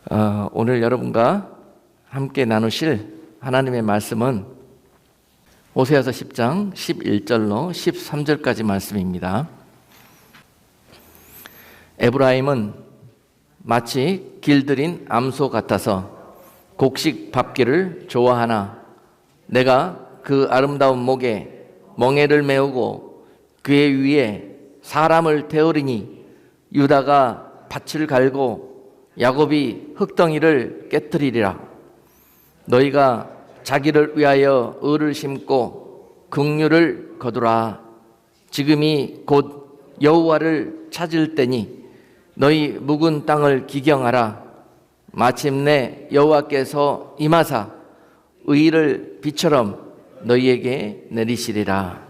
오늘 여러분과 함께 나누실 하나님의 말씀은 호세아서 10장 11절로 13절까지 말씀입니다. 에브라임은 마치 길들인 암소 같아서 곡식 밟기를 좋아하나 내가 그 아름다운 목에 멍에를 메우고 그의 위에 사람을 태우리니 유다가 밭을 갈고 야곱이 흙덩이를 깨뜨리리라. 너희가 자기를 위하여 의를 심고 긍휼을 거두라. 지금이 곧 여호와를 찾을 때니 너희 묵은 땅을 기경하라. 마침내 여호와께서 임하사 의를 비처럼 너희에게 내리시리라.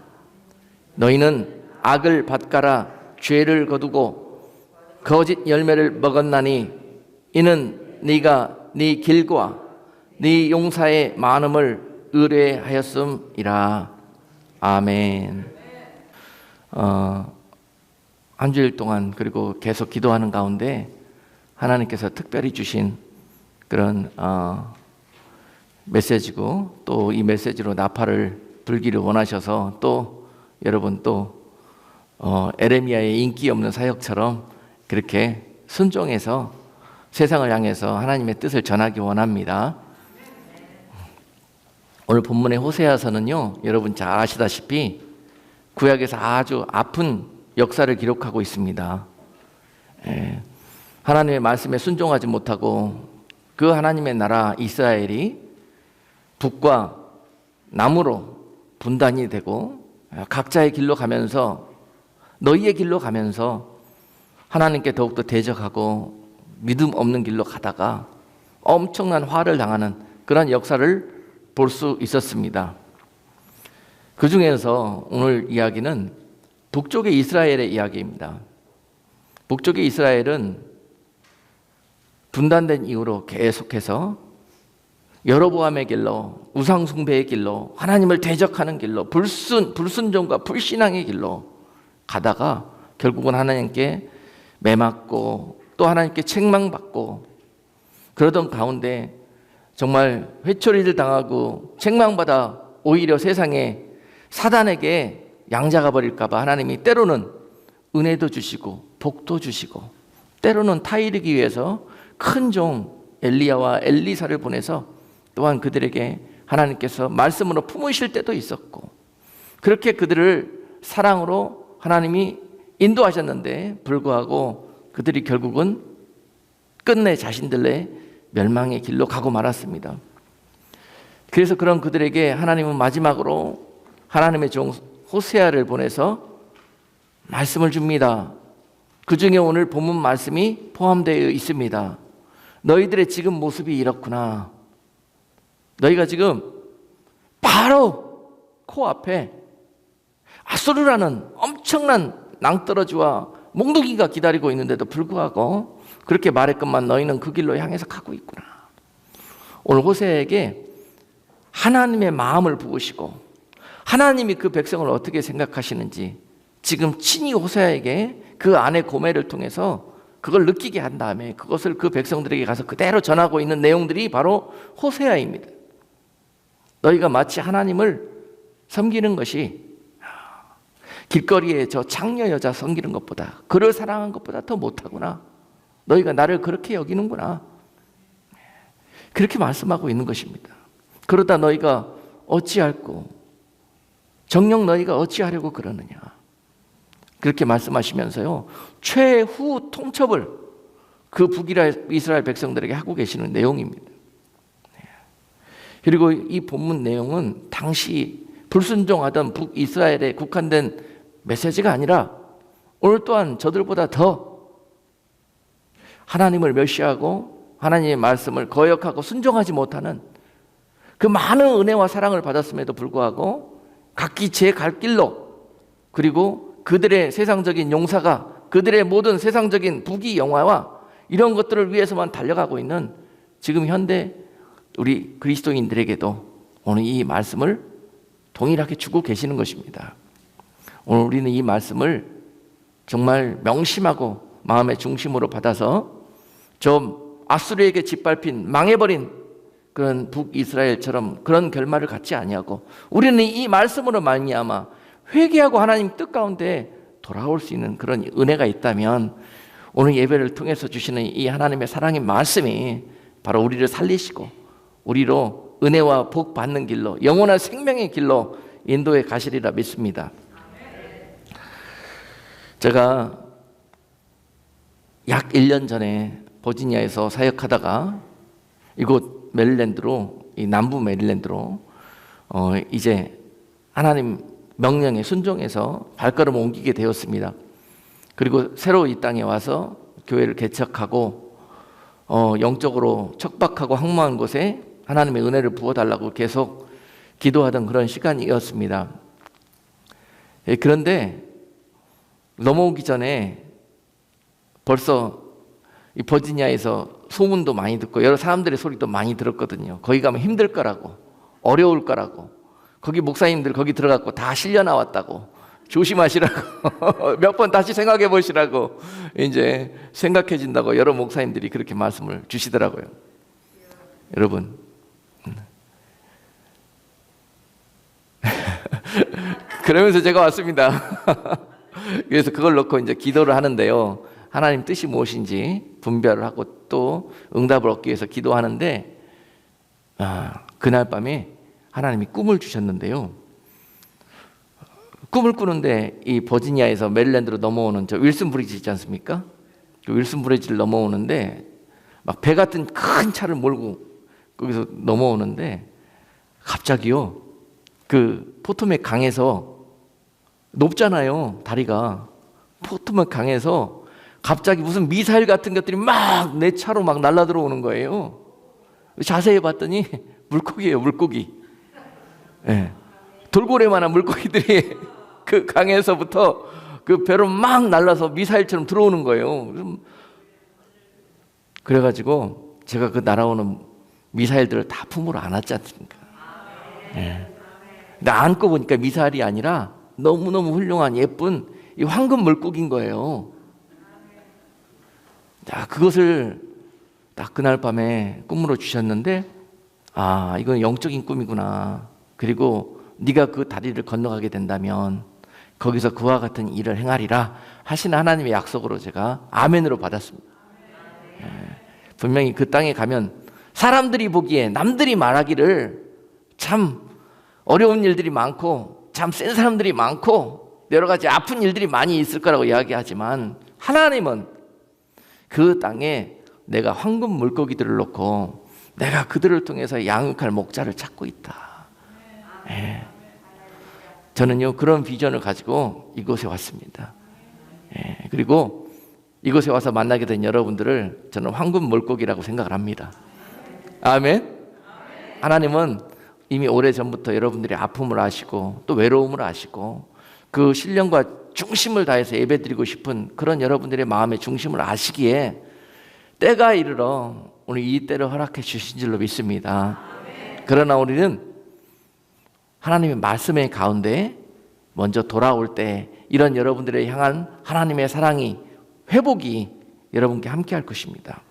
너희는 악을 밭가라 죄를 거두고 거짓 열매를 먹었나니 이는 네가 네 길과 네 용사의 많음을 의뢰하였음이라. 아멘. 한 주일 동안 그리고 계속 기도하는 가운데 하나님께서 특별히 주신 그런 메시지고 또 이 메시지로 나팔을 불기를 원하셔서 또 여러분 또 에레미야의 인기 없는 사역처럼 그렇게 순종해서 세상을 향해서 하나님의 뜻을 전하기 원합니다. 오늘 본문의 호세아서는요, 여러분 잘 아시다시피 구약에서 아주 아픈 역사를 기록하고 있습니다. 하나님의 말씀에 순종하지 못하고 그 하나님의 나라 이스라엘이 북과 남으로 분단이 되고 각자의 길로 가면서 너희의 길로 가면서 하나님께 더욱더 대적하고 믿음 없는 길로 가다가 엄청난 화를 당하는 그런 역사를 볼 수 있었습니다. 그 중에서 오늘 이야기는 북쪽의 이스라엘의 이야기입니다. 북쪽의 이스라엘은 분단된 이후로 계속해서 여로보암의 길로, 우상숭배의 길로, 하나님을 대적하는 길로, 불순종과 불신앙의 길로 가다가 결국은 하나님께 매맞고 또 하나님께 책망받고 그러던 가운데 정말 회초리를 당하고 책망받아 오히려 세상에 사단에게 양자가 버릴까 봐 하나님이 때로는 은혜도 주시고 복도 주시고 때로는 타이르기 위해서 큰 종 엘리야와 엘리사를 보내서 또한 그들에게 하나님께서 말씀으로 품으실 때도 있었고 그렇게 그들을 사랑으로 하나님이 인도하셨는데 불구하고 그들이 결국은 끝내 자신들의 멸망의 길로 가고 말았습니다. 그래서 그런 그들에게 하나님은 마지막으로 하나님의 종 호세아를 보내서 말씀을 줍니다. 그 중에 오늘 본문 말씀이 포함되어 있습니다. 너희들의 지금 모습이 이렇구나. 너희가 지금 바로 코앞에 아수르라는 엄청난 낭떠러지와 몽둥이가 기다리고 있는데도 불구하고 그렇게 말했건만 너희는 그 길로 향해서 가고 있구나. 오늘 호세아에게 하나님의 마음을 부으시고 하나님이 그 백성을 어떻게 생각하시는지 지금 친히 호세아에게 그 안의 고매를 통해서 그걸 느끼게 한 다음에 그것을 그 백성들에게 가서 그대로 전하고 있는 내용들이 바로 호세아입니다. 너희가 마치 하나님을 섬기는 것이 길거리에 저 창녀 여자 섬기는 것보다 그를 사랑한 것보다 더 못하구나. 너희가 나를 그렇게 여기는구나. 그렇게 말씀하고 있는 것입니다. 그러다 너희가 어찌할꼬 정녕 너희가 어찌하려고 그러느냐. 그렇게 말씀하시면서요 최후 통첩을 그 북이스라엘 백성들에게 하고 계시는 내용입니다. 그리고 이 본문 내용은 당시 불순종하던 북이스라엘에 국한된 메시지가 아니라 오늘 또한 저들보다 더 하나님을 멸시하고 하나님의 말씀을 거역하고 순종하지 못하는 그 많은 은혜와 사랑을 받았음에도 불구하고 각기 제 갈 길로 그리고 그들의 세상적인 용사가 그들의 모든 세상적인 부귀 영화와 이런 것들을 위해서만 달려가고 있는 지금 현대 우리 그리스도인들에게도 오늘 이 말씀을 동일하게 주고 계시는 것입니다. 오늘 우리는 이 말씀을 정말 명심하고 마음의 중심으로 받아서 좀 아수르에게 짓밟힌 망해버린 그런 북이스라엘처럼 그런 결말을 갖지 아니하고 우리는 이 말씀으로 말미암아 회개하고 하나님 뜻 가운데 돌아올 수 있는 그런 은혜가 있다면 오늘 예배를 통해서 주시는 이 하나님의 사랑의 말씀이 바로 우리를 살리시고 우리로 은혜와 복 받는 길로 영원한 생명의 길로 인도해 가시리라 믿습니다. 제가 약 1년 전에 버지니아에서 사역하다가 이곳 메릴랜드로, 이 남부 메릴랜드로 이제 하나님 명령에 순종해서 발걸음을 옮기게 되었습니다. 그리고 새로 이 땅에 와서 교회를 개척하고 영적으로 척박하고 황무한 곳에 하나님의 은혜를 부어달라고 계속 기도하던 그런 시간이었습니다. 그런데 넘어오기 전에 벌써 이 버지니아에서 소문도 많이 듣고 여러 사람들의 소리도 많이 들었거든요. 거기 가면 힘들 거라고, 어려울 거라고, 거기 목사님들 거기 들어갔고 다 실려 나왔다고, 조심하시라고 몇 번 다시 생각해 보시라고 이제 생각해진다고 여러 목사님들이 그렇게 말씀을 주시더라고요. 여러분 그러면서 제가 왔습니다. 그래서 그걸 놓고 이제 기도를 하는데요, 하나님 뜻이 무엇인지 분별을 하고 또 응답을 얻기 위해서 기도하는데 그날 밤에 하나님이 꿈을 주셨는데요, 꿈을 꾸는데 이 버지니아에서 메릴랜드로 넘어오는 저 윌슨 브리지 있지 않습니까? 그 윌슨 브리지를 넘어오는데 막 배 같은 큰 차를 몰고 거기서 넘어오는데 갑자기요, 그 포토맥 강에서 높잖아요, 다리가. 포토맥 강에서 갑자기 무슨 미사일 같은 것들이 막 내 차로 막 날라 들어오는 거예요. 자세히 봤더니 물고기예요, 물고기. 네. 돌고래만한 물고기들이 그 강에서부터 그 배로 막 날라서 미사일처럼 들어오는 거예요. 그래가지고 제가 그 날아오는 미사일들을 다 품으로 안았지 않습니까? 네. 근데 안고 보니까 미사일이 아니라 너무너무 훌륭한 예쁜 이 황금 물고기인 거예요. 자, 그것을 딱 그날 밤에 꿈으로 주셨는데 이건 영적인 꿈이구나. 그리고 네가 그 다리를 건너가게 된다면 거기서 그와 같은 일을 행하리라 하시는 하나님의 약속으로 제가 아멘으로 받았습니다. 분명히 그 땅에 가면 사람들이 보기에 남들이 말하기를 참 어려운 일들이 많고 참 센 사람들이 많고 여러 가지 아픈 일들이 많이 있을 거라고 이야기하지만 하나님은 그 땅에 내가 황금 물고기들을 놓고 내가 그들을 통해서 양육할 목자를 찾고 있다. 예. 저는요 그런 비전을 가지고 이곳에 왔습니다. 예. 그리고 이곳에 와서 만나게 된 여러분들을 저는 황금 물고기라고 생각을 합니다. 아멘. 하나님은 이미 오래전부터 여러분들의 아픔을 아시고 또 외로움을 아시고 그 신령과 중심을 다해서 예배드리고 싶은 그런 여러분들의 마음의 중심을 아시기에 때가 이르러 오늘 이 때를 허락해 주신 줄로 믿습니다. 그러나 우리는 하나님의 말씀의 가운데 먼저 돌아올 때 이런 여러분들을 향한 하나님의 사랑이, 회복이 여러분께 함께 할 것입니다.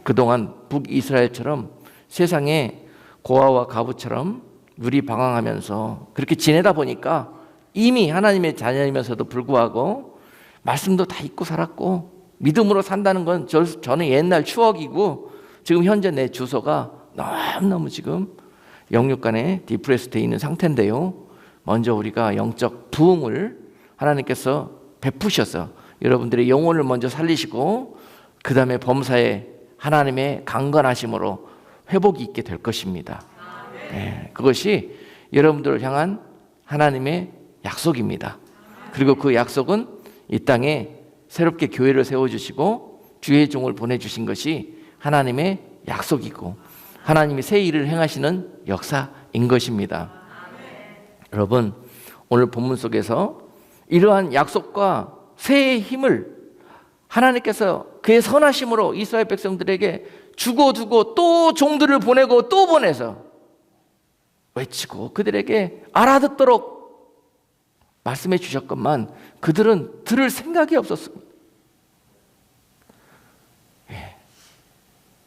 그동안 북이스라엘처럼 세상에 고아와 가부처럼 누리방황하면서 그렇게 지내다 보니까 이미 하나님의 자녀이면서도 불구하고 말씀도 다 잊고 살았고 믿음으로 산다는 건 저는 옛날 추억이고 지금 현재 내 주소가 너무너무 지금 영육간에 디프레스되어 있는 상태인데요, 먼저 우리가 영적 부흥을 하나님께서 베푸셔서 여러분들의 영혼을 먼저 살리시고 그 다음에 범사에 하나님의 강건하심으로 회복이 있게 될 것입니다. 네, 그것이 여러분들을 향한 하나님의 약속입니다. 그리고 그 약속은 이 땅에 새롭게 교회를 세워주시고 주의 종을 보내주신 것이 하나님의 약속이고 하나님이 새 일을 행하시는 역사인 것입니다. 여러분 오늘 본문 속에서 이러한 약속과 새의 힘을 하나님께서 그의 선하심으로 이스라엘 백성들에게 주고 두고 또 종들을 보내고 또 보내서 외치고 그들에게 알아듣도록 말씀해 주셨건만 그들은 들을 생각이 없었습니다.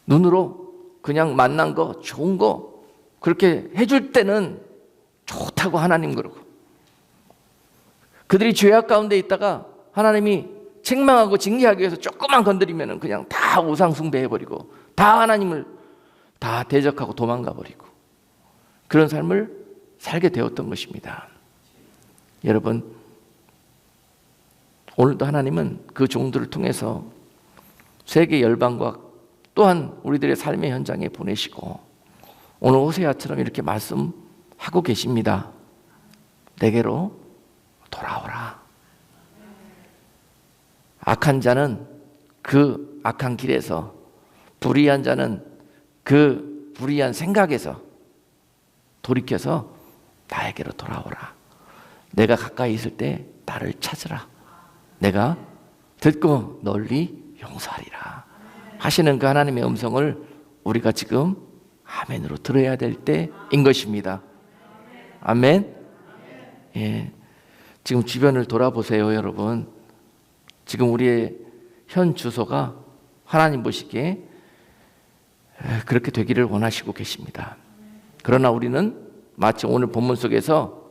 눈으로 그냥 만난 거, 좋은 거 그렇게 해줄 때는 좋다고 하나님 그러고, 그들이 죄악 가운데 있다가 하나님이 책망하고 징계하기 위해서 조금만 건드리면 그냥 다 우상 숭배해버리고 다 하나님을 다 대적하고 도망가 버리고, 그런 삶을 살게 되었던 것입니다. 여러분, 오늘도 하나님은 그 종들을 통해서 세계 열방과 또한 우리들의 삶의 현장에 보내시고 오늘 호세아처럼 이렇게 말씀하고 계십니다. 내게로 돌아오라. 악한 자는 그 악한 길에서, 불의한 자는 그 불의한 생각에서 돌이켜서 나에게로 돌아오라. 내가 가까이 있을 때 나를 찾으라. 내가 듣고 널리 용서하리라 하시는 그 하나님의 음성을 우리가 지금 아멘으로 들어야 될 때인 것입니다. 아멘. 예. 지금 주변을 돌아보세요, 여러분. 지금 우리의 현 주소가 하나님 보시기에 그렇게 되기를 원하시고 계십니다. 그러나 우리는 마치 오늘 본문 속에서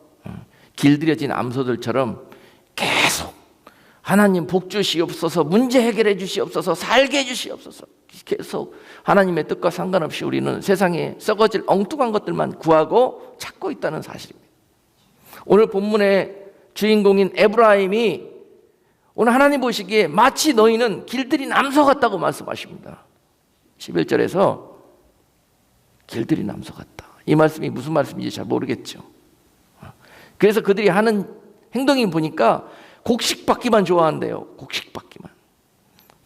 길들여진 암소들처럼 계속 하나님 복 주시옵소서, 문제 해결해 주시옵소서, 살게 해 주시옵소서, 계속 하나님의 뜻과 상관없이 우리는 세상에 썩어질 엉뚱한 것들만 구하고 찾고 있다는 사실입니다. 오늘 본문의 주인공인 에브라임이 오늘 하나님 보시기에 마치 너희는 길들인 암소 같다고 말씀하십니다. 11절에서 길들인 암소 같다. 이 말씀이 무슨 말씀인지 잘 모르겠죠. 그래서 그들이 하는 행동이 보니까 곡식받기만 좋아한대요. 곡식받기만.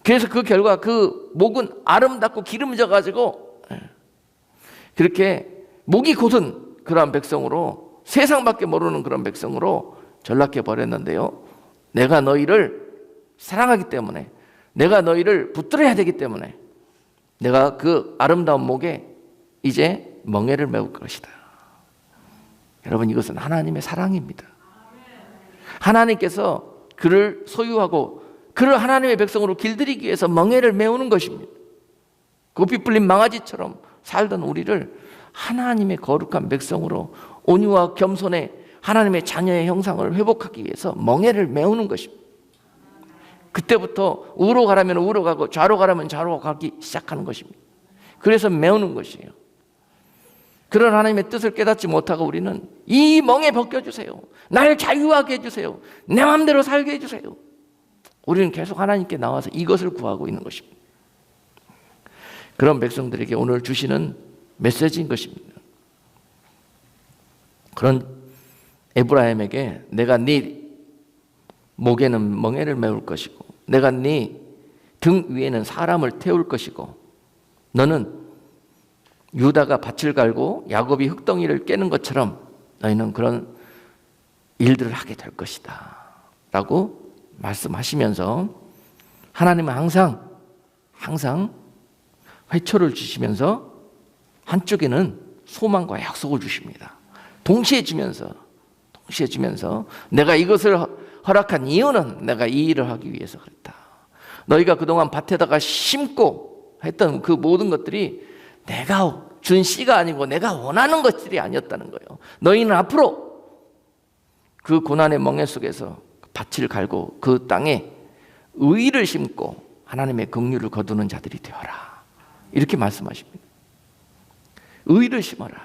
그래서 그 결과 그 목은 아름답고 기름져 가지고 그렇게 목이 곧은 그러한 백성으로, 세상밖에 모르는 그런 백성으로 전락해 버렸는데요. 내가 너희를 사랑하기 때문에, 내가 너희를 붙들어야 되기 때문에 내가 그 아름다운 목에 이제 멍에를 메울 것이다. 여러분, 이것은 하나님의 사랑입니다. 하나님께서 그를 소유하고 그를 하나님의 백성으로 길들이기 위해서 멍에를 메우는 것입니다. 고삐 뿔린 망아지처럼 살던 우리를 하나님의 거룩한 백성으로 온유와 겸손의 하나님의 자녀의 형상을 회복하기 위해서 멍에를 메우는 것입니다. 그때부터 우로 가라면 우로 가고 좌로 가라면 좌로 가기 시작하는 것입니다. 그래서 메우는 것이에요. 그런 하나님의 뜻을 깨닫지 못하고 우리는 이 멍에 벗겨주세요, 날 자유하게 해주세요, 내 마음대로 살게 해주세요. 우리는 계속 하나님께 나와서 이것을 구하고 있는 것입니다. 그런 백성들에게 오늘 주시는 메시지인 것입니다. 그런 에브라임에게 내가 네 목에는 멍에를 메울 것이고 내가 네 등 위에는 사람을 태울 것이고 너는 유다가 밭을 갈고 야곱이 흙덩이를 깨는 것처럼 너희는 그런 일들을 하게 될 것이다 라고 말씀하시면서 하나님은 항상 회초를 주시면서 한쪽에는 소망과 약속을 주십니다. 동시에 주면서 내가 이것을 허락한 이유는 내가 이 일을 하기 위해서 그랬다. 너희가 그동안 밭에다가 심고 했던 그 모든 것들이 내가 준 씨가 아니고 내가 원하는 것들이 아니었다는 거예요. 너희는 앞으로 그 고난의 멍에 속에서 밭을 갈고 그 땅에 의를 심고 하나님의 긍휼을 거두는 자들이 되어라. 이렇게 말씀하십니다. 의를 심어라.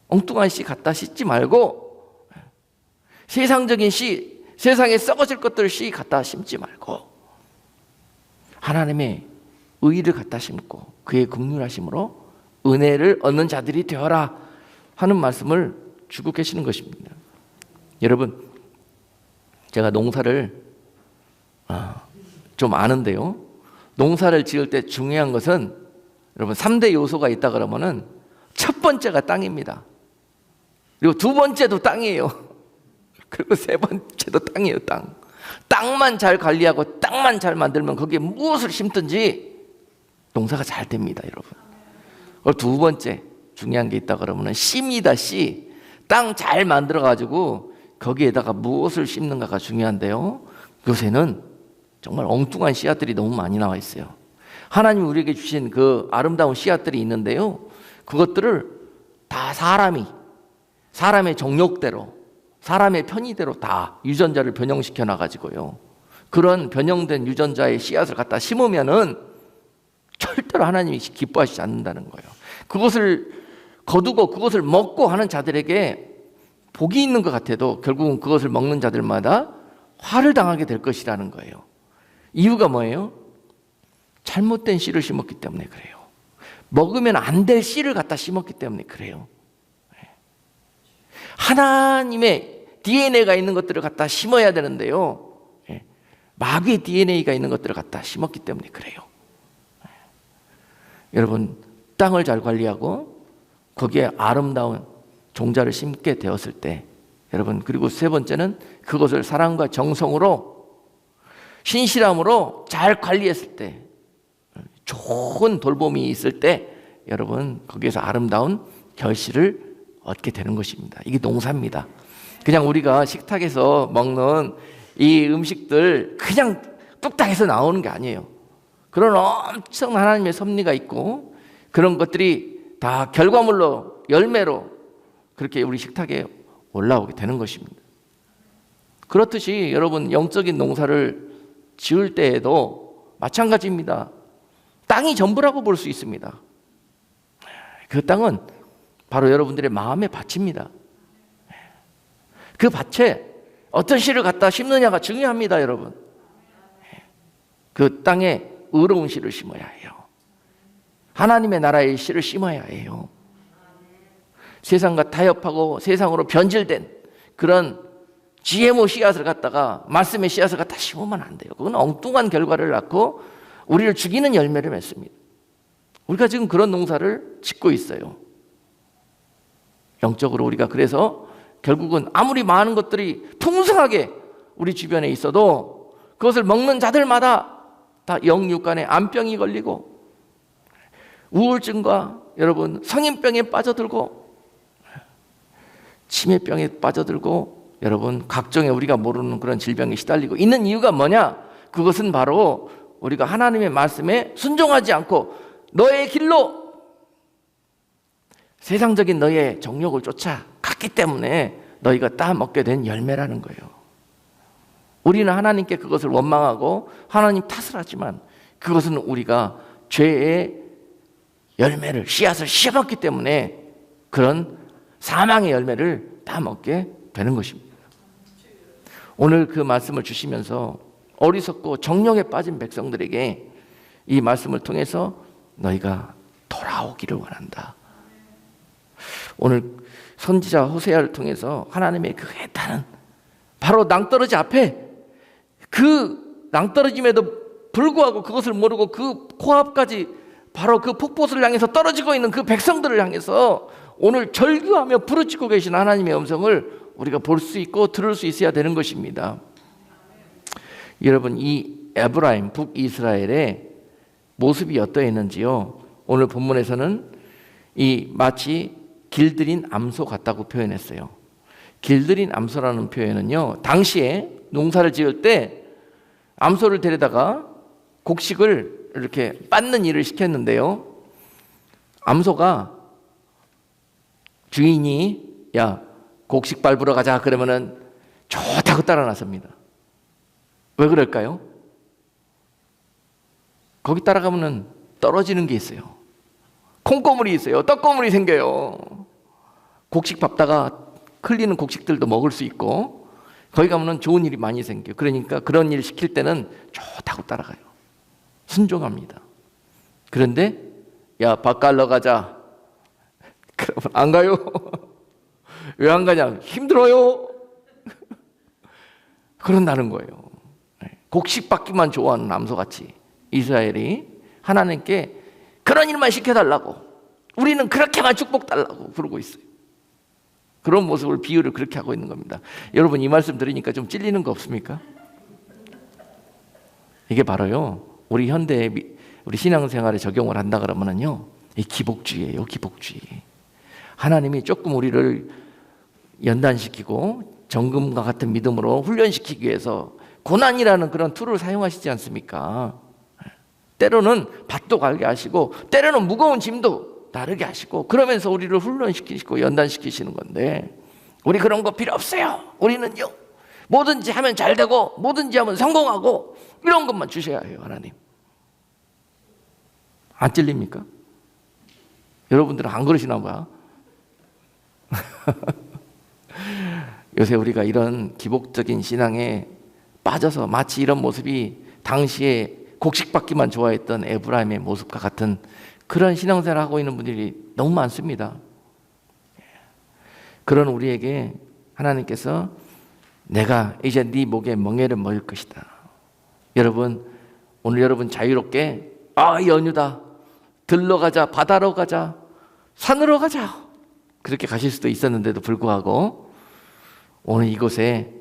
엉뚱한 씨 갖다 심지 말고, 세상적인 씨, 세상에 썩어질 것들 씨 갖다 심지 말고 하나님의 의를 갖다 심고 그의 긍휼하심으로 은혜를 얻는 자들이 되어라 하는 말씀을 주고 계시는 것입니다. 여러분, 제가 농사를 좀 아는데요, 농사를 지을 때 중요한 것은 여러분 3대 요소가 있다 그러면은 첫 번째가 땅입니다. 그리고 두 번째도 땅이에요. 그리고 세 번째도 땅이에요. 땅만 잘 관리하고 땅만 잘 만들면 거기에 무엇을 심든지 농사가 잘 됩니다, 여러분. 그리고 두 번째 중요한 게 있다 그러면은 씨입니다. 씨. 땅 잘 만들어 가지고 거기에다가 무엇을 심는가가 중요한데요, 요새는 정말 엉뚱한 씨앗들이 너무 많이 나와 있어요. 하나님이 우리에게 주신 그 아름다운 씨앗들이 있는데요, 그것들을 다 사람의 정욕대로, 사람의 편의대로 다 유전자를 변형시켜 놔가지고요, 그런 변형된 유전자의 씨앗을 갖다 심으면은 절대로 하나님이 기뻐하시지 않는다는 거예요. 그것을 거두고 그것을 먹고 하는 자들에게 복이 있는 것 같아도 결국은 그것을 먹는 자들마다 화를 당하게 될 것이라는 거예요. 이유가 뭐예요? 잘못된 씨를 심었기 때문에 그래요. 먹으면 안 될 씨를 갖다 심었기 때문에 그래요. 하나님의 DNA가 있는 것들을 갖다 심어야 되는데요, 마귀의 DNA가 있는 것들을 갖다 심었기 때문에 그래요. 여러분, 땅을 잘 관리하고 거기에 아름다운 종자를 심게 되었을 때, 여러분, 그리고 세 번째는 그것을 사랑과 정성으로, 신실함으로 잘 관리했을 때, 좋은 돌봄이 있을 때, 여러분, 거기에서 아름다운 결실을 얻게 되는 것입니다. 이게 농사입니다. 그냥 우리가 식탁에서 먹는 이 음식들 그냥 뚝딱해서 나오는 게 아니에요. 그런 엄청난 하나님의 섭리가 있고, 그런 것들이 다 결과물로, 열매로 그렇게 우리 식탁에 올라오게 되는 것입니다. 그렇듯이 여러분, 영적인 농사를 지을 때에도 마찬가지입니다. 땅이 전부라고 볼 수 있습니다. 그 땅은 바로 여러분들의 마음의 밭입니다. 그 밭에 어떤 씨를 갖다 심느냐가 중요합니다, 여러분. 그 땅에 의로운 씨를 심어야 해요. 하나님의 나라의 씨를 심어야 해요. 세상과 타협하고 세상으로 변질된 그런 GMO 씨앗을 갖다가, 말씀의 씨앗을 갖다 심으면 안 돼요. 그건 엉뚱한 결과를 낳고 우리를 죽이는 열매를 맺습니다. 우리가 지금 그런 농사를 짓고 있어요. 영적으로 우리가 그래서 결국은 아무리 많은 것들이 풍성하게 우리 주변에 있어도 그것을 먹는 자들마다 다 영육간에 암병이 걸리고 우울증과 여러분 성인병에 빠져들고 치매병에 빠져들고 여러분 각종의 우리가 모르는 그런 질병에 시달리고 있는 이유가 뭐냐? 그것은 바로 우리가 하나님의 말씀에 순종하지 않고 너의 길로 세상적인 너의 정욕을 쫓아갔기 때문에 너희가 따먹게 된 열매라는 거예요. 우리는 하나님께 그것을 원망하고 하나님 탓을 하지만 그것은 우리가 죄의 열매를, 씨앗을 심었기 때문에 그런 사망의 열매를 따먹게 되는 것입니다. 오늘 그 말씀을 주시면서 어리석고 정욕에 빠진 백성들에게 이 말씀을 통해서 너희가 돌아오기를 원한다. 오늘 선지자 호세아를 통해서 하나님의 그 애타는 바로 낭떠러지 앞에 그 낭떠러짐에도 불구하고 그것을 모르고 그 코앞까지 바로 그 폭포수를 향해서 떨어지고 있는 그 백성들을 향해서 오늘 절규하며 부르짖고 계신 하나님의 음성을 우리가 볼 수 있고 들을 수 있어야 되는 것입니다. 여러분, 이 에브라임 북이스라엘의 모습이 어떠했는지요? 오늘 본문에서는 이 마치 길들인 암소 같다고 표현했어요. 길들인 암소라는 표현은요, 당시에 농사를 지을 때 암소를 데려다가 곡식을 이렇게 빻는 일을 시켰는데요, 암소가 주인이 야 곡식 밟으러 가자 그러면은 좋다고 따라 나섭니다. 왜 그럴까요? 거기 따라가면은 떨어지는 게 있어요. 콩고물이 있어요. 떡고물이 생겨요. 곡식 밟다가 흘리는 곡식들도 먹을 수 있고 거기 가면은 좋은 일이 많이 생겨요. 그러니까 그런 일 시킬 때는 좋다고 따라가요. 순종합니다. 그런데 야 밥 갈러 가자 그러면 안 가요. 왜 안 가냐? 힘들어요. 그런다는 거예요. 곡식 받기만 좋아하는 암소같이 이스라엘이 하나님께 그런 일만 시켜달라고, 우리는 그렇게만 축복 달라고 그러고 있어요. 그런 모습을, 비유를 그렇게 하고 있는 겁니다. 여러분, 이 말씀 들으니까 좀 찔리는 거 없습니까? 이게 바로요, 우리 현대 우리 신앙생활에 적용을 한다 그러면은요, 이 기복주의예요. 기복주의. 하나님이 조금 우리를 연단시키고 정금과 같은 믿음으로 훈련시키기 위해서 고난이라는 그런 툴을 사용하시지 않습니까? 때로는 밭도 갈게 하시고 때로는 무거운 짐도 나르게 하시고 그러면서 우리를 훈련시키시고 연단시키시는 건데 우리 그런 거 필요 없어요. 우리는요 뭐든지 하면 잘 되고 뭐든지 하면 성공하고 이런 것만 주셔야 해요. 하나님 안 찔립니까? 여러분들은 안 그러시나 봐요. 요새 우리가 이런 기복적인 신앙에 빠져서 마치 이런 모습이 당시에 곡식받기만 좋아했던 에브라임의 모습과 같은 그런 신앙생활을 하고 있는 분들이 너무 많습니다. 그런 우리에게 하나님께서 내가 이제 네 목에 멍에를 먹일 것이다. 여러분 오늘 여러분 자유롭게 연휴다. 들러 가자, 바다로 가자, 산으로 가자 그렇게 가실 수도 있었는데도 불구하고 오늘 이곳에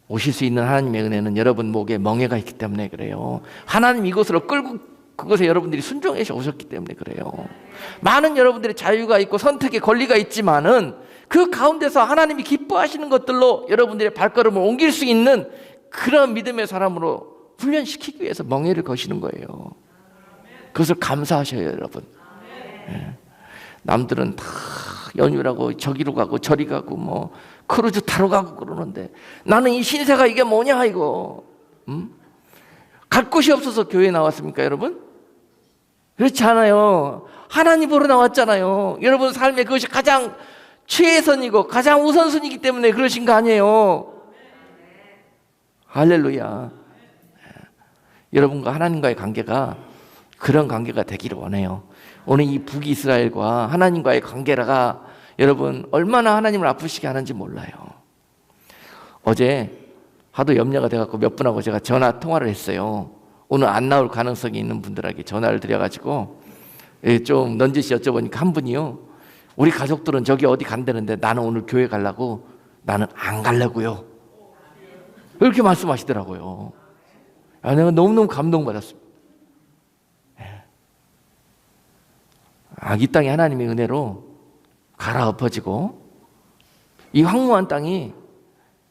오실 수 있는 하나님의 은혜는 여러분 목에 멍에가 있기 때문에 그래요. 하나님 이곳으로 끌고 그것에 여러분들이 순종해서 오셨기 때문에 그래요. 많은 여러분들의 자유가 있고 선택의 권리가 있지만은 그 가운데서 하나님이 기뻐하시는 것들로 여러분들의 발걸음을 옮길 수 있는 그런 믿음의 사람으로 훈련시키기 위해서 멍에를 거시는 거예요. 그것을 감사하셔요, 여러분. 네. 남들은 다 연휴라고 저기로 가고 저리 가고 뭐 크루즈 타러 가고 그러는데 나는 이 신세가 이게 뭐냐 이거. 갈 곳이 없어서 교회에 나왔습니까, 여러분? 그렇지 않아요. 하나님 보러 나왔잖아요. 여러분 삶에 그것이 가장 최선이고 가장 우선순위이기 때문에 그러신 거 아니에요. 할렐루야. 여러분과 하나님과의 관계가 그런 관계가 되기를 원해요. 오늘 이 북이스라엘과 하나님과의 관계가 여러분 얼마나 하나님을 아프시게 하는지 몰라요. 어제 하도 염려가 돼갖고 몇 분하고 제가 전화 통화를 했어요. 오늘 안 나올 가능성이 있는 분들에게 전화를 드려가지고 좀 넌지시 여쭤보니까 한 분이요. 우리 가족들은 저기 어디 간다는데 나는 오늘 교회 가려고 나는 안 가려고요. 이렇게 말씀하시더라고요. 내가 너무너무 감동받았습니다. 이 땅이 하나님의 은혜로 갈아엎어지고 이 황무한 땅이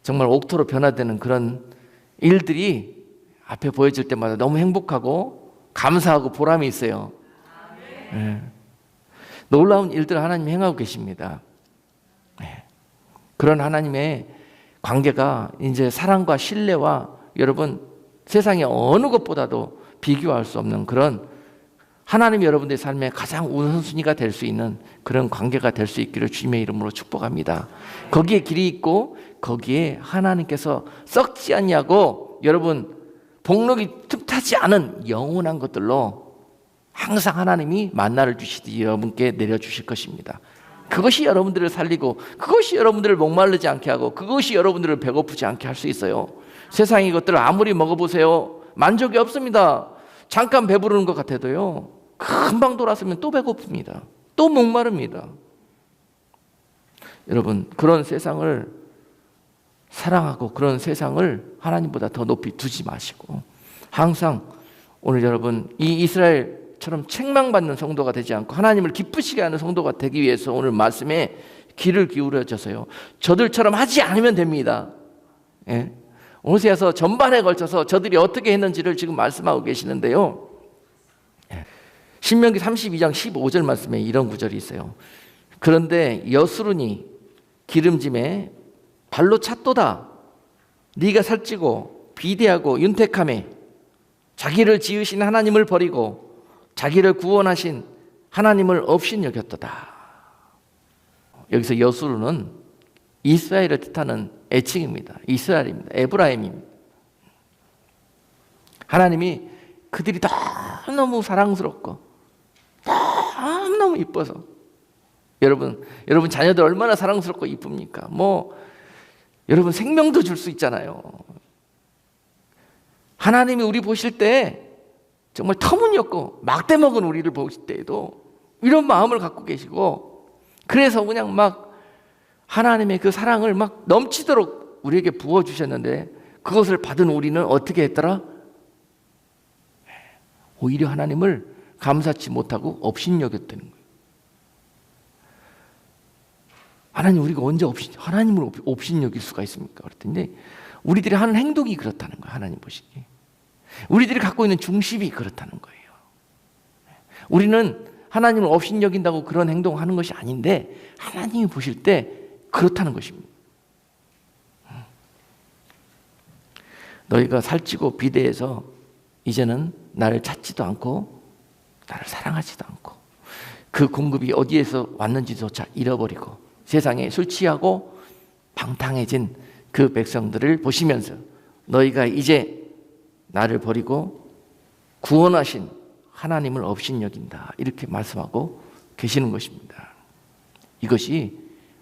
정말 옥토로 변화되는 그런 일들이 앞에 보여질 때마다 너무 행복하고 감사하고 보람이 있어요. 놀라운 일들을 하나님이 행하고 계십니다. 그런 하나님의 관계가 이제 사랑과 신뢰와 여러분 세상의 어느 것보다도 비교할 수 없는 그런 하나님이 여러분들의 삶에 가장 우선순위가 될 수 있는 그런 관계가 될 수 있기를 주님의 이름으로 축복합니다. 거기에 길이 있고 거기에 하나님께서 썩지 않냐고 여러분 복록이 틈타지 않은 영원한 것들로 항상 하나님이 만나를 주시듯이 여러분께 내려주실 것입니다. 그것이 여러분들을 살리고 그것이 여러분들을 목마르지 않게 하고 그것이 여러분들을 배고프지 않게 할 수 있어요. 세상의 것들을 아무리 먹어보세요. 만족이 없습니다. 잠깐 배부르는 것 같아도요. 금방 돌아서면 또 배고픕니다. 또 목마릅니다. 여러분 그런 세상을 사랑하고 그런 세상을 하나님보다 더 높이 두지 마시고 항상 오늘 여러분 이 이스라엘처럼 책망받는 성도가 되지 않고 하나님을 기쁘시게 하는 성도가 되기 위해서 오늘 말씀에 귀를 기울여줘서요. 저들처럼 하지 않으면 됩니다. 오세아서 전반에 걸쳐서 저들이 어떻게 했는지를 지금 말씀하고 계시는데요. 신명기 32장 15절 말씀에 이런 구절이 있어요. 그런데 여수르니 기름짐에 발로 찼도다. 네가 살찌고 비대하고 윤택하며 자기를 지으신 하나님을 버리고 자기를 구원하신 하나님을 업신여겼도다. 여기서 여수르는 이스라엘을 뜻하는 애칭입니다. 이스라엘입니다. 에브라임입니다. 하나님이 그들이 너무너무 사랑스럽고 너무너무 이뻐서 여러분 자녀들 얼마나 사랑스럽고 이쁩니까? 여러분 생명도 줄 수 있잖아요. 하나님이 우리 보실 때 정말 터무니없고 막대 먹은 우리를 보실 때에도 이런 마음을 갖고 계시고 그래서 그냥 막 하나님의 그 사랑을 막 넘치도록 우리에게 부어주셨는데 그것을 받은 우리는 어떻게 했더라? 오히려 하나님을 감사치 못하고 업신여겼다는 거예요. 하나님 우리가 언제 하나님을 업신여길 수가 있습니까? 그랬더니 우리들이 하는 행동이 그렇다는 거예요. 하나님 보시기에. 우리들이 갖고 있는 중심이 그렇다는 거예요. 우리는 하나님을 업신여긴다고 그런 행동하는 것이 아닌데 하나님이 보실 때 그렇다는 것입니다. 너희가 살찌고 비대해서 이제는 나를 찾지도 않고 나를 사랑하지도 않고 그 공급이 어디에서 왔는지조차 잃어버리고 세상에 술 취하고 방탕해진 그 백성들을 보시면서 너희가 이제 나를 버리고 구원하신 하나님을 업신여긴다 이렇게 말씀하고 계시는 것입니다. 이것이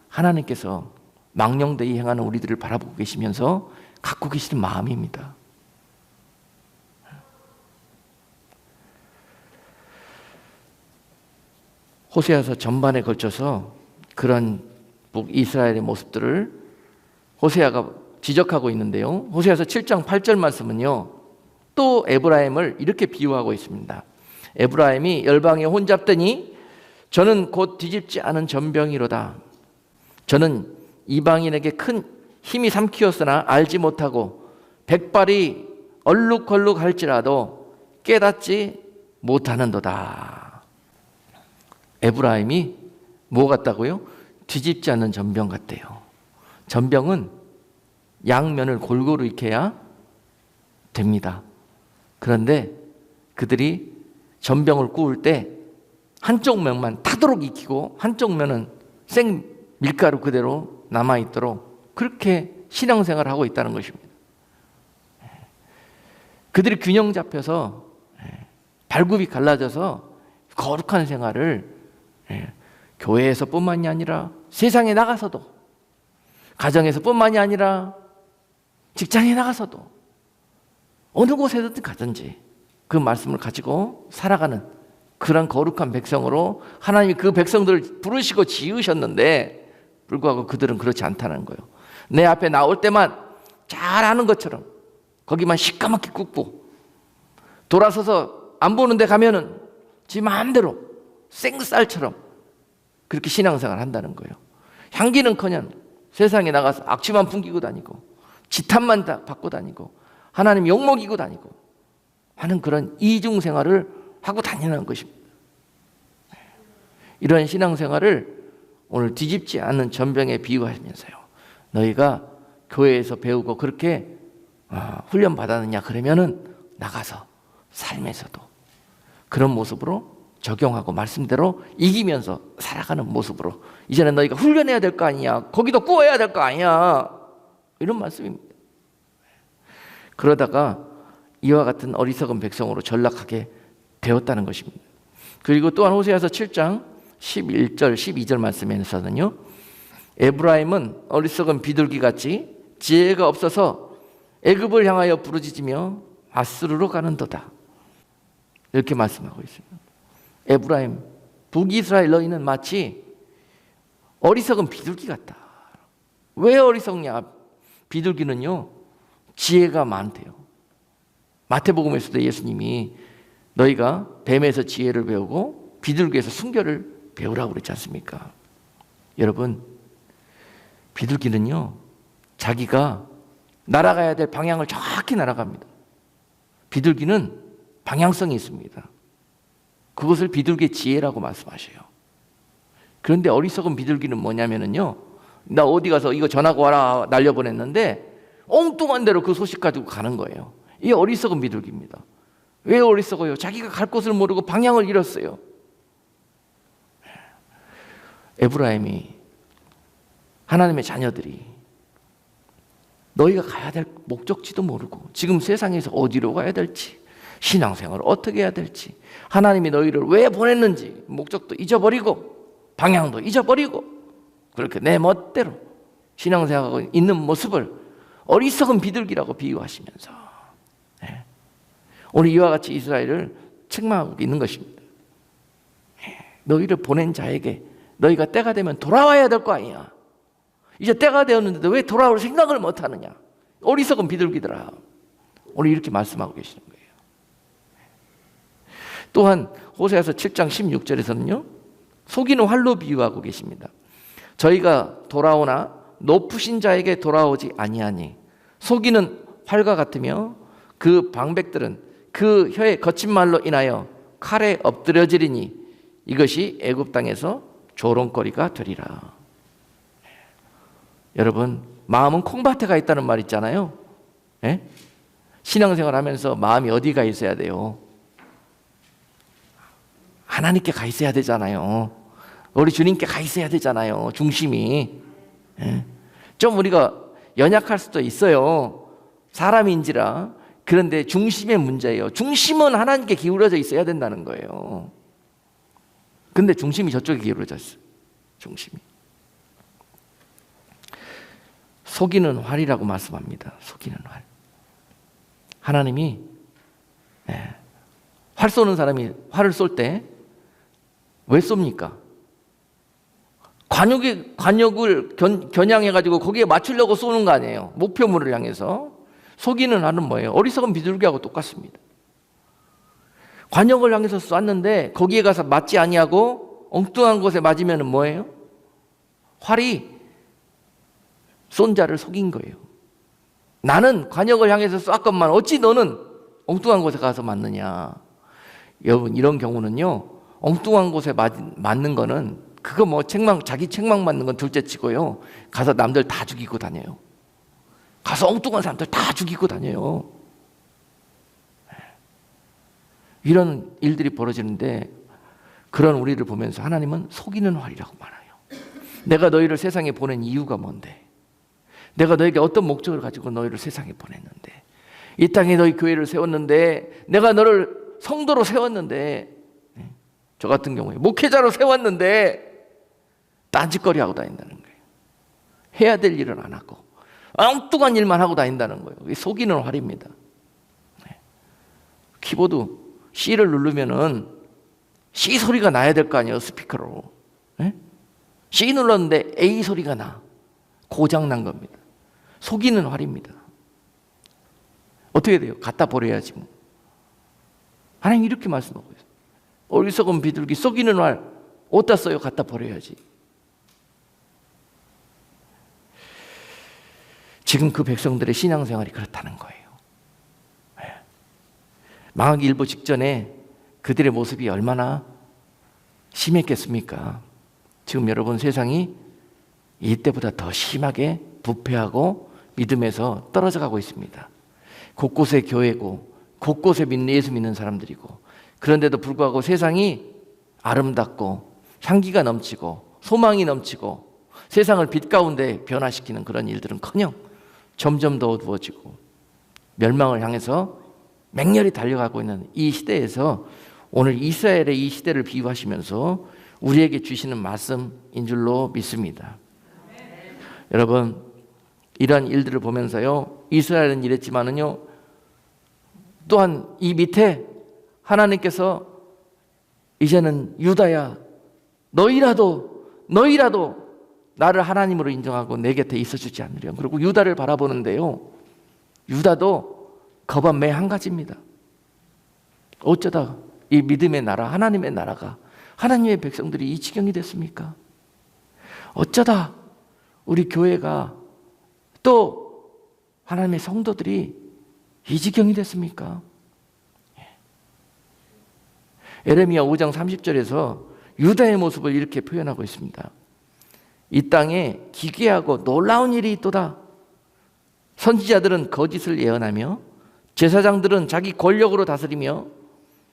하나님께서 망령되이 행하는 우리들을 바라보고 계시면서 갖고 계시는 마음입니다. 호세아서 전반에 걸쳐서 그런 북이스라엘의 모습들을 호세아가 지적하고 있는데요. 호세아서 7장 8절 말씀은요, 또 에브라임을 이렇게 비유하고 있습니다. 에브라임이 열방에 혼잡더니 저는 곧 뒤집지 않은 전병이로다. 저는 이방인에게 큰 힘이 삼키었으나 알지 못하고 백발이 얼룩걸룩할지라도 깨닫지 못하는도다. 에브라임이 뭐 같다고요? 뒤집지 않는 전병 같대요. 전병은 양면을 골고루 익혀야 됩니다. 그런데 그들이 전병을 구울 때 한쪽 면만 타도록 익히고 한쪽 면은 생 밀가루 그대로 남아있도록 그렇게 신앙생활을 하고 있다는 것입니다. 그들이 균형 잡혀서 발굽이 갈라져서 거룩한 생활을 교회에서뿐만이 아니라 세상에 나가서도, 가정에서뿐만이 아니라 직장에 나가서도 어느 곳에든 가든지 그 말씀을 가지고 살아가는 그런 거룩한 백성으로 하나님이 그 백성들을 부르시고 지으셨는데 불구하고 그들은 그렇지 않다는 거예요. 내 앞에 나올 때만 잘하는 것처럼 거기만 시까맣게 굽고 돌아서서 안 보는 데 가면은 지 마음대로 생쌀처럼 그렇게 신앙생활을 한다는 거예요. 향기는커녕 세상에 나가서 악취만 풍기고 다니고 지탄만 받고 다니고 하나님 욕먹이고 다니고 하는 그런 이중생활을 하고 다니는 것입니다. 이런 신앙생활을 오늘 뒤집지 않는 전병에 비유하면서요, 너희가 교회에서 배우고 그렇게 훈련 받았느냐 그러면은 나가서 삶에서도 그런 모습으로 적용하고 말씀대로 이기면서 살아가는 모습으로 이제는 너희가 훈련해야 될 거 아니냐, 거기도 구워야 될 거 아니냐, 이런 말씀입니다. 그러다가 이와 같은 어리석은 백성으로 전락하게 되었다는 것입니다. 그리고 또한 호세아서 7장 11절 12절 말씀에서는요, 에브라임은 어리석은 비둘기같이 지혜가 없어서 애굽을 향하여 부르짖으며 아수르로 가는도다, 이렇게 말씀하고 있습니다. 에브라임, 북이스라엘 너희는 마치 어리석은 비둘기 같다. 왜 어리석냐? 비둘기는요 지혜가 많대요. 마태복음에서도 예수님이 너희가 뱀에서 지혜를 배우고 비둘기에서 순결을 배우라고 그랬지 않습니까? 여러분, 비둘기는요 자기가 날아가야 될 방향을 정확히 날아갑니다. 비둘기는 방향성이 있습니다. 그것을 비둘기의 지혜라고 말씀하셔요. 그런데 어리석은 비둘기는 뭐냐면요, 나 어디 가서 이거 전하고 와라 날려보냈는데 엉뚱한 대로 그 소식 가지고 가는 거예요. 이 어리석은 비둘기입니다. 왜 어리석어요? 자기가 갈 곳을 모르고 방향을 잃었어요. 에브라임이, 하나님의 자녀들이 너희가 가야 될 목적지도 모르고 지금 세상에서 어디로 가야 될지, 신앙생활을 어떻게 해야 될지, 하나님이 너희를 왜 보냈는지 목적도 잊어버리고 방향도 잊어버리고 그렇게 내 멋대로 신앙생활하고 있는 모습을 어리석은 비둘기라고 비유하시면서 오늘 이와 같이 이스라엘을 책망하고 있는 것입니다. 너희를 보낸 자에게 너희가 때가 되면 돌아와야 될 거 아니야. 이제 때가 되었는데도 왜 돌아올 생각을 못하느냐. 어리석은 비둘기들아. 오늘 이렇게 말씀하고 계시는 거예요. 또한 호세아서 7장 16절에서는요 속이는 활로 비유하고 계십니다. 저희가 돌아오나 높으신 자에게 돌아오지 아니하니 속이는 활과 같으며 그 방백들은 그 혀의 거친 말로 인하여 칼에 엎드려지리니 이것이 애굽 땅에서 조롱거리가 되리라. 여러분, 마음은 콩밭에 있다는 말 있잖아요. 예? 신앙생활 하면서 마음이 어디 가 있어야 돼요? 하나님께 가 있어야 되잖아요. 우리 주님께 가 있어야 되잖아요. 중심이. 예? 좀 우리가 연약할 수도 있어요. 사람인지라. 그런데 중심의 문제예요. 중심은 하나님께 기울어져 있어야 된다는 거예요. 근데 중심이 저쪽에 기울어져 있어요. 중심이. 속이는 활이라고 말씀합니다. 속이는 활. 하나님이 활 쏘는 사람이 활을 쏠 때 왜 쏩니까? 관역을 겨냥해가지고 거기에 맞추려고 쏘는 거 아니에요. 목표물을 향해서. 속이는 활은 뭐예요? 어리석은 비둘기하고 똑같습니다. 관역을 향해서 쐈는데 거기에 가서 맞지 아니하고 엉뚱한 곳에 맞으면 뭐예요? 활이 쏜 자를 속인 거예요. 나는 관역을 향해서 쐈건만 어찌 너는 엉뚱한 곳에 가서 맞느냐. 여러분, 이런 경우는요, 엉뚱한 곳에 맞는 거는 그거 뭐 자기 책망 맞는 건 둘째 치고요, 가서 남들 다 죽이고 다녀요. 가서 엉뚱한 사람들 다 죽이고 다녀요. 이런 일들이 벌어지는데, 그런 우리를 보면서 하나님은 속이는 활이라고 말해요. 내가 너희를 세상에 보낸 이유가 뭔데? 내가 너에게 어떤 목적을 가지고 너희를 세상에 보냈는데, 이 땅에 너희 교회를 세웠는데, 내가 너를 성도로 세웠는데, 저 같은 경우에 목회자로 세웠는데 딴짓거리하고 다닌다는 거예요. 해야 될 일은 안 하고 엉뚱한 일만 하고 다닌다는 거예요. 이게 속이는 활입니다. 키보드 C를 누르면은 C 소리가 나야 될 거 아니에요, 스피커로. C 눌렀는데 A 소리가 나. 고장 난 겁니다. 속이는 활입니다. 어떻게 돼요? 갖다 버려야지 뭐. 하나님 이렇게 말씀하고 있어요. 어리석은 비둘기, 속이는 활 어디다 써요? 갖다 버려야지. 지금 그 백성들의 신앙생활이 그렇다는 거예요. 망하기 일보 직전에 그들의 모습이 얼마나 심했겠습니까? 지금 여러분, 세상이 이때보다 더 심하게 부패하고 믿음에서 떨어져 가고 있습니다. 곳곳에 교회고 곳곳에 예수 믿는 사람들이고, 그런데도 불구하고 세상이 아름답고 향기가 넘치고 소망이 넘치고 세상을 빛 가운데 변화시키는 그런 일들은커녕 점점 더 어두워지고 멸망을 향해서 맹렬히 달려가고 있는 이 시대에서 오늘 이스라엘의 이 시대를 비유하시면서 우리에게 주시는 말씀인 줄로 믿습니다. 여러분, 이러한 일들을 보면서요, 이스라엘은 이랬지만은요, 또한 이 밑에 하나님께서 이제는 유다야, 너희라도 나를 하나님으로 인정하고 내 곁에 있어주지 않으렴. 그리고 유다를 바라보는데요, 유다도 거반 매 한 가지입니다. 어쩌다 이 믿음의 나라, 하나님의 나라가, 하나님의 백성들이 이 지경이 됐습니까? 어쩌다 우리 교회가 또 하나님의 성도들이 이 지경이 됐습니까? 에레미야 5장 30절에서 유다의 모습을 이렇게 표현하고 있습니다. 이 땅에 기괴하고 놀라운 일이 있도다. 선지자들은 거짓을 예언하며 제사장들은 자기 권력으로 다스리며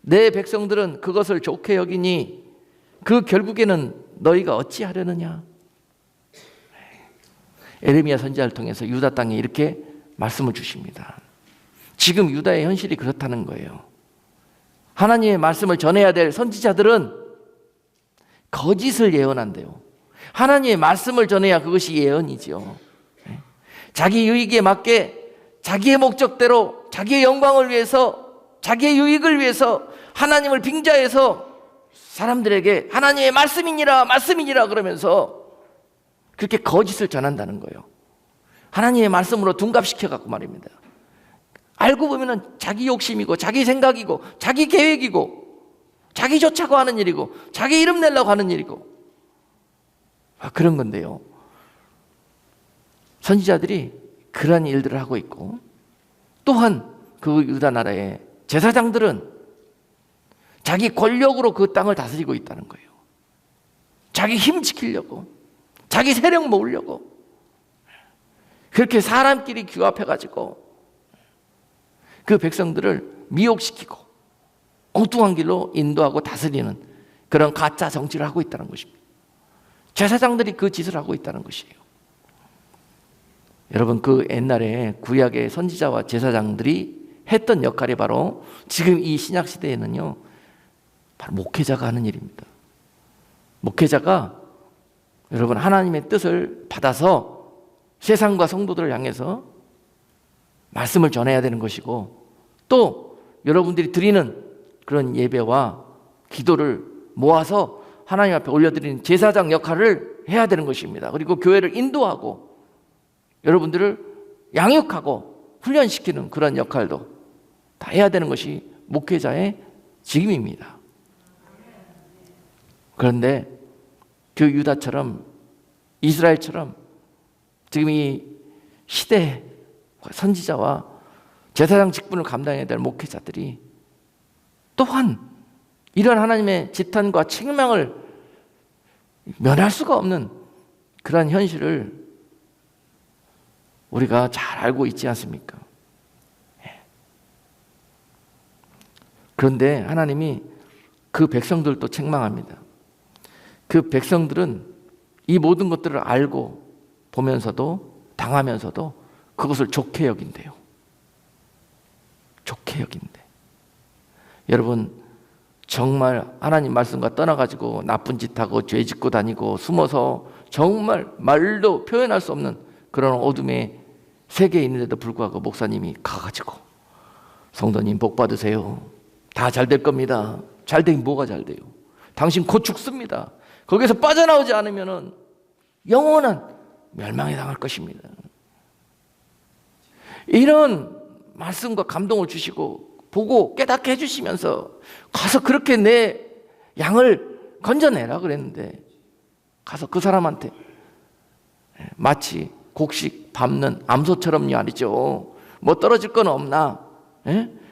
내 백성들은 그것을 좋게 여기니 그 결국에는 너희가 어찌하려느냐. 에레미야 선지자를 통해서 유다 땅에 이렇게 말씀을 주십니다. 지금 유다의 현실이 그렇다는 거예요. 하나님의 말씀을 전해야 될 선지자들은 거짓을 예언한대요. 하나님의 말씀을 전해야 그것이 예언이죠. 자기 유익에 맞게 자기의 목적대로 자기의 영광을 위해서, 자기의 유익을 위해서 하나님을 빙자해서 사람들에게 하나님의 말씀이니라 그러면서 그렇게 거짓을 전한다는 거예요. 하나님의 말씀으로 둔갑시켜갖고 말입니다. 알고 보면은 자기 욕심이고 자기 생각이고 자기 계획이고 자기 좋자고 하는 일이고 자기 이름 내려고 하는 일이고 그런 건데요. 선지자들이 그러한 일들을 하고 있고, 또한 그 유다 나라의 제사장들은 자기 권력으로 그 땅을 다스리고 있다는 거예요. 자기 힘 지키려고, 자기 세력 모으려고 그렇게 사람끼리 규합해가지고 그 백성들을 미혹시키고 엉뚱한 길로 인도하고 다스리는 그런 가짜 정치를 하고 있다는 것입니다. 제사장들이 그 짓을 하고 있다는 것이에요. 여러분, 그 옛날에 구약의 선지자와 제사장들이 했던 역할이 바로 지금 이 신약 시대에는요, 바로 목회자가 하는 일입니다. 목회자가 여러분 하나님의 뜻을 받아서 세상과 성도들을 향해서 말씀을 전해야 되는 것이고, 또 여러분들이 드리는 그런 예배와 기도를 모아서 하나님 앞에 올려드리는 제사장 역할을 해야 되는 것입니다. 그리고 교회를 인도하고 여러분들을 양육하고 훈련시키는 그런 역할도 다 해야 되는 것이 목회자의 직임입니다. 그런데 그 유다처럼, 이스라엘처럼 지금 이 시대 선지자와 제사장 직분을 감당해야 될 목회자들이 또한 이런 하나님의 지탄과 책망을 면할 수가 없는 그런 현실을 우리가 잘 알고 있지 않습니까? 그런데 하나님이 그 백성들도 책망합니다. 그 백성들은 이 모든 것들을 알고 보면서도 당하면서도 그것을 좋게 여긴대요. 좋게 여긴대. 여러분, 정말 하나님 말씀과 떠나가지고 나쁜 짓하고 죄 짓고 다니고 숨어서 정말 말도 표현할 수 없는 그런 어둠의 세계에 있는데도 불구하고 목사님이 가가지고 성도님 복 받으세요. 다 잘 될 겁니다. 잘 되긴 뭐가 잘 돼요? 당신 곧 죽습니다. 거기서 빠져나오지 않으면 영원한 멸망에 당할 것입니다. 이런 말씀과 감동을 주시고 보고 깨닫게 해주시면서 가서 그렇게 내 양을 건져내라 그랬는데, 가서 그 사람한테 마치 곡식 밟는 암소처럼 말이죠. 뭐 떨어질 건 없나?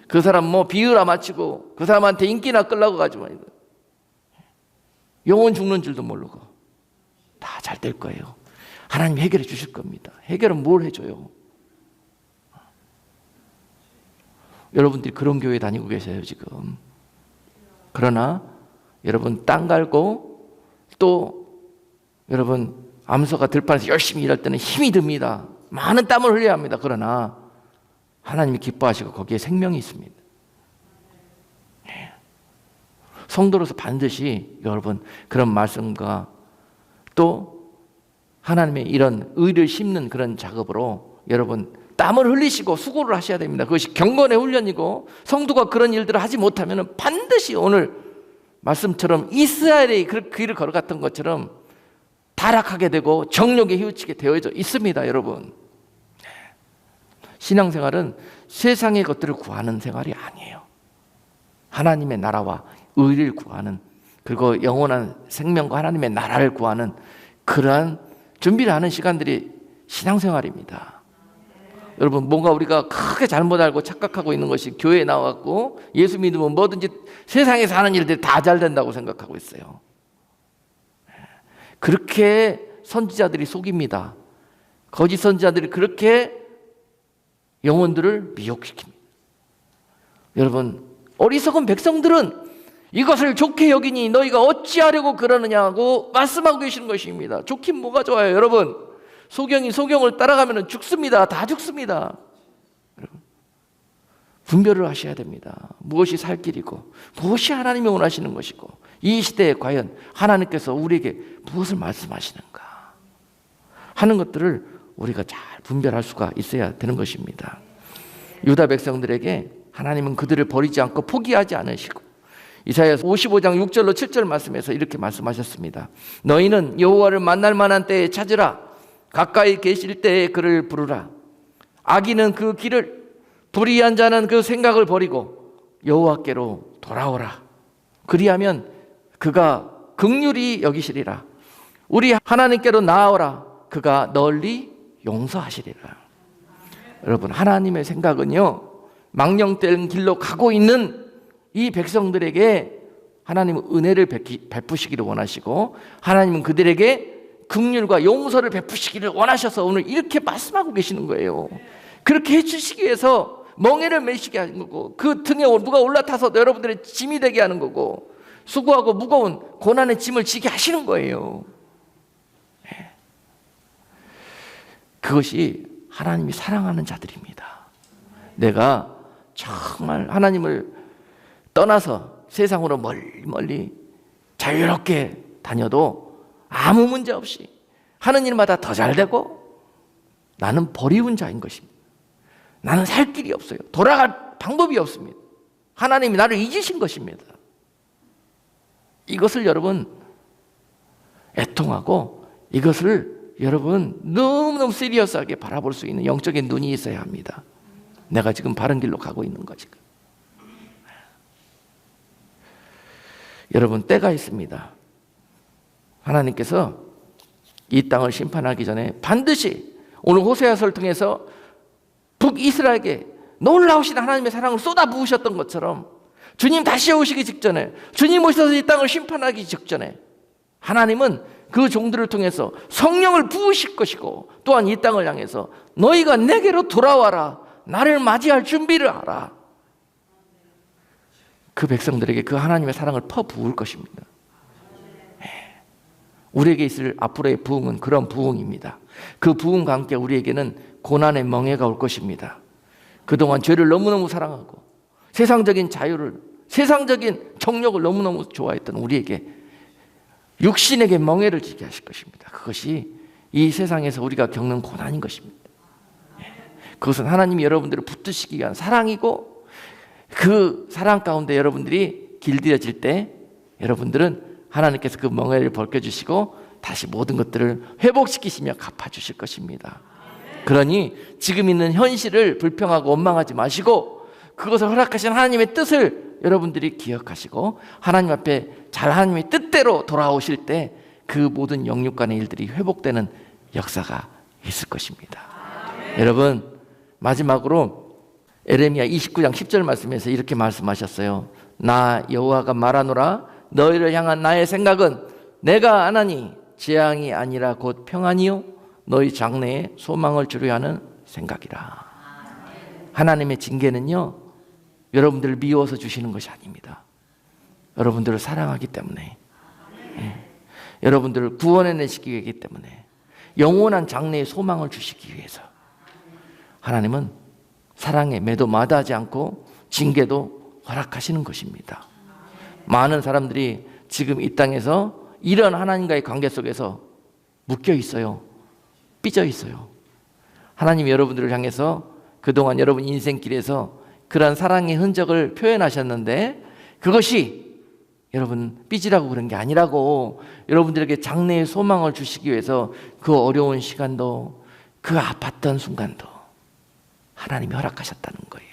그 사람 뭐 비유라 마치고 그 사람한테 인기나 끌라고 가지고 영혼 죽는 줄도 모르고 다 잘 될 거예요. 하나님 해결해 주실 겁니다. 해결은 뭘 해줘요? 여러분들이 그런 교회 다니고 계세요 지금. 그러나 여러분 땅 갈고 또 여러분 암소가 들판에서 열심히 일할 때는 힘이 듭니다. 많은 땀을 흘려야 합니다. 그러나 하나님이 기뻐하시고 거기에 생명이 있습니다. 성도로서 반드시 여러분 그런 말씀과 또 하나님의 이런 의를 심는 그런 작업으로 여러분 땀을 흘리시고 수고를 하셔야 됩니다. 그것이 경건의 훈련이고, 성도가 그런 일들을 하지 못하면 반드시 오늘 말씀처럼 이스라엘이 그 길을 걸어갔던 것처럼 타락하게 되고 정욕에 휘우치게 되어져 있습니다. 여러분, 신앙생활은 세상의 것들을 구하는 생활이 아니에요. 하나님의 나라와 의를 구하는, 그리고 영원한 생명과 하나님의 나라를 구하는 그러한 준비를 하는 시간들이 신앙생활입니다. 여러분, 뭔가 우리가 크게 잘못 알고 착각하고 있는 것이 교회에 나와갖고 예수 믿으면 뭐든지 세상에서 하는 일들이 다 잘 된다고 생각하고 있어요. 그렇게 선지자들이 속입니다. 거짓 선지자들이 그렇게 영혼들을 미혹시킵니다. 여러분, 어리석은 백성들은 이것을 좋게 여기니 너희가 어찌하려고 그러느냐고 말씀하고 계시는 것입니다. 좋긴 뭐가 좋아요? 여러분, 소경이 소경을 따라가면 죽습니다. 다 죽습니다. 여러분, 분별을 하셔야 됩니다. 무엇이 살 길이고 무엇이 하나님이 원하시는 것이고, 이 시대에 과연 하나님께서 우리에게 무엇을 말씀하시는가 하는 것들을 우리가 잘 분별할 수가 있어야 되는 것입니다. 유다 백성들에게 하나님은 그들을 버리지 않고 포기하지 않으시고, 이사야 55장 6절로 7절 말씀에서 이렇게 말씀하셨습니다. 너희는 여호와를 만날 만한 때에 찾으라. 가까이 계실 때에 그를 부르라. 악인은 그 길을, 불의한 자는 그 생각을 버리고 여호와께로 돌아오라. 그리하면 그가 긍휼히 여기시리라. 우리 하나님께로 나아오라. 그가 널리 용서하시리라. 여러분, 하나님의 생각은요, 망령된 길로 가고 있는 이 백성들에게 하나님은 은혜를 베푸시기를 원하시고 하나님은 그들에게 긍휼과 용서를 베푸시기를 원하셔서 오늘 이렇게 말씀하고 계시는 거예요. 그렇게 해주시기 위해서 멍에를 매시게 하는 거고 그 등에 누가 올라타서 여러분들의 짐이 되게 하는 거고 수고하고 무거운 고난의 짐을 지게 하시는 거예요. 그것이 하나님이 사랑하는 자들입니다. 내가 정말 하나님을 떠나서 세상으로 멀리 자유롭게 다녀도 아무 문제 없이 하는 일마다 더 잘되고 나는 버리운 자인 것입니다. 나는 살 길이 없어요. 돌아갈 방법이 없습니다. 하나님이 나를 잊으신 것입니다. 이것을 여러분 애통하고 이것을 여러분 너무너무 시리어스하게 바라볼 수 있는 영적인 눈이 있어야 합니다. 내가 지금 바른 길로 가고 있는 거지. 여러분 때가 있습니다. 하나님께서 이 땅을 심판하기 전에 반드시 오늘 호세아서를 통해서 북이스라엘에게 놀라우신 하나님의 사랑을 쏟아부으셨던 것처럼 주님 다시 오시기 직전에 주님 오셔서 이 땅을 심판하기 직전에 하나님은 그 종들을 통해서 성령을 부으실 것이고 또한 이 땅을 향해서 너희가 내게로 돌아와라 나를 맞이할 준비를 하라 그 백성들에게 그 하나님의 사랑을 퍼부을 것입니다. 우리에게 있을 앞으로의 부흥은 그런 부흥입니다. 그 부흥과 함께 우리에게는 고난의 멍에가 올 것입니다. 그동안 죄를 너무너무 사랑하고 세상적인 자유를 세상적인 정욕을 너무너무 좋아했던 우리에게 육신에게 멍에를 지게 하실 것입니다. 그것이 이 세상에서 우리가 겪는 고난인 것입니다. 그것은 하나님이 여러분들을 붙드시기 위한 사랑이고 그 사랑 가운데 여러분들이 길들여질 때 여러분들은 하나님께서 그 멍에를 벗겨주시고 다시 모든 것들을 회복시키시며 갚아주실 것입니다. 그러니 지금 있는 현실을 불평하고 원망하지 마시고 그것을 허락하신 하나님의 뜻을 여러분들이 기억하시고 하나님 앞에 잘 하나님의 뜻대로 돌아오실 때 그 모든 영육간의 일들이 회복되는 역사가 있을 것입니다. 여러분 마지막으로 에레미야 29장 10절 말씀에서 이렇게 말씀하셨어요. 나 여호와가 말하노라 너희를 향한 나의 생각은 내가 안하니 재앙이 아니라 곧 평안이요 너희 장래에 소망을 주려 하는 생각이라. 하나님의 징계는요 여러분들을 미워서 주시는 것이 아닙니다. 여러분들을 사랑하기 때문에 여러분들을 구원해내시기 위하기 때문에 영원한 장래의 소망을 주시기 위해서 하나님은 사랑에 매도 마다하지 않고 징계도 허락하시는 것입니다. 많은 사람들이 지금 이 땅에서 이런 하나님과의 관계 속에서 묶여 있어요. 삐져 있어요. 하나님이 여러분들을 향해서 그동안 여러분 인생길에서 그런 사랑의 흔적을 표현하셨는데 그것이 여러분 삐지라고 그런 게 아니라고 여러분들에게 장래의 소망을 주시기 위해서 그 어려운 시간도 그 아팠던 순간도 하나님이 허락하셨다는 거예요.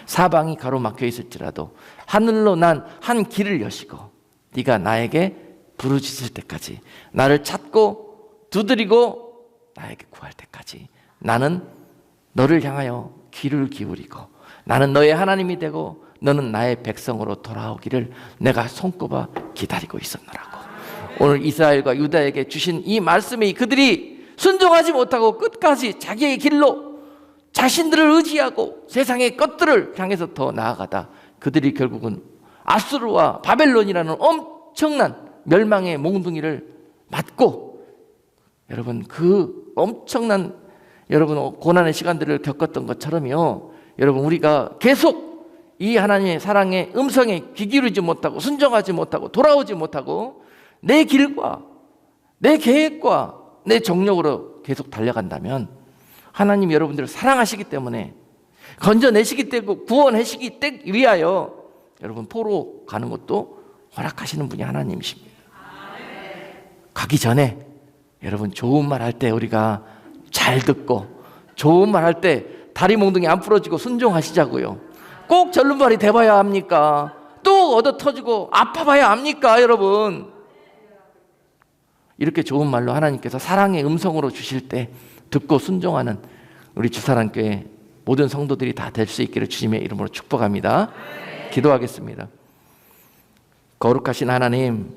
사방이 가로막혀 있을지라도 하늘로 난 한 길을 여시고 네가 나에게 부르짖을 때까지 나를 찾고 두드리고 나에게 구할 때까지 나는 너를 향하여 귀를 기울이고 나는 너의 하나님이 되고 너는 나의 백성으로 돌아오기를 내가 손꼽아 기다리고 있었노라고. 오늘 이스라엘과 유다에게 주신 이 말씀이 그들이 순종하지 못하고 끝까지 자기의 길로 자신들을 의지하고 세상의 것들을 향해서 더 나아가다 그들이 결국은 아수르와 바벨론이라는 엄청난 멸망의 몽둥이를 맞고 여러분 그 엄청난 여러분 고난의 시간들을 겪었던 것처럼요 여러분 우리가 계속 이 하나님의 사랑의 음성에 귀 기울이지 못하고 순종하지 못하고 돌아오지 못하고 내 길과 내 계획과 내 정욕으로 계속 달려간다면 하나님이 여러분들을 사랑하시기 때문에 건져내시기 때문에 구원하시기 위하여 여러분 포로 가는 것도 허락하시는 분이 하나님이십니다. 가기 전에 여러분 좋은 말 할 때 우리가 잘 듣고 좋은 말 할 때 다리 몽둥이 안 부러지고 순종하시자고요. 꼭 절름발이 돼봐야 합니까? 또 얻어 터지고 아파봐야 합니까 여러분? 이렇게 좋은 말로 하나님께서 사랑의 음성으로 주실 때 듣고 순종하는 우리 주사랑교회 모든 성도들이 다 될 수 있기를 주님의 이름으로 축복합니다. 기도하겠습니다. 거룩하신 하나님,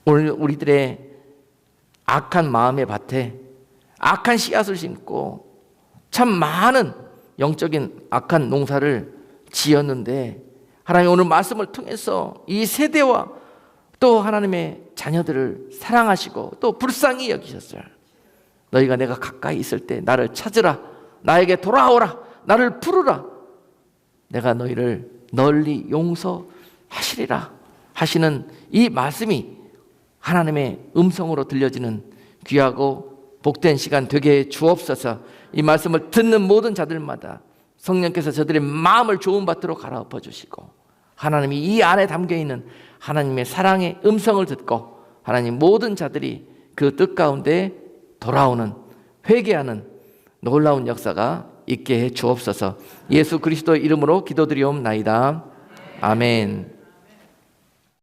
오늘 우리들의 악한 마음의 밭에 악한 씨앗을 심고 참 많은 영적인 악한 농사를 지었는데, 하나님 오늘 말씀을 통해서 이 세대와 또 하나님의 자녀들을 사랑하시고 또 불쌍히 여기셨어요. 너희가 내가 가까이 있을 때 나를 찾으라, 나에게 돌아오라, 나를 부르라, 내가 너희를 널리 용서하시리라 하시는 이 말씀이 하나님의 음성으로 들려지는 귀하고 복된 시간 되게 해 주옵소서. 이 말씀을 듣는 모든 자들마다 성령께서 저들의 마음을 좋은 밭으로 갈아엎어 주시고, 하나님이 이 안에 담겨있는 하나님의 사랑의 음성을 듣고 하나님 모든 자들이 그 뜻 가운데 돌아오는, 회개하는 놀라운 역사가 있게 해 주옵소서. 예수 그리스도의 이름으로 기도드리옵나이다. 아멘.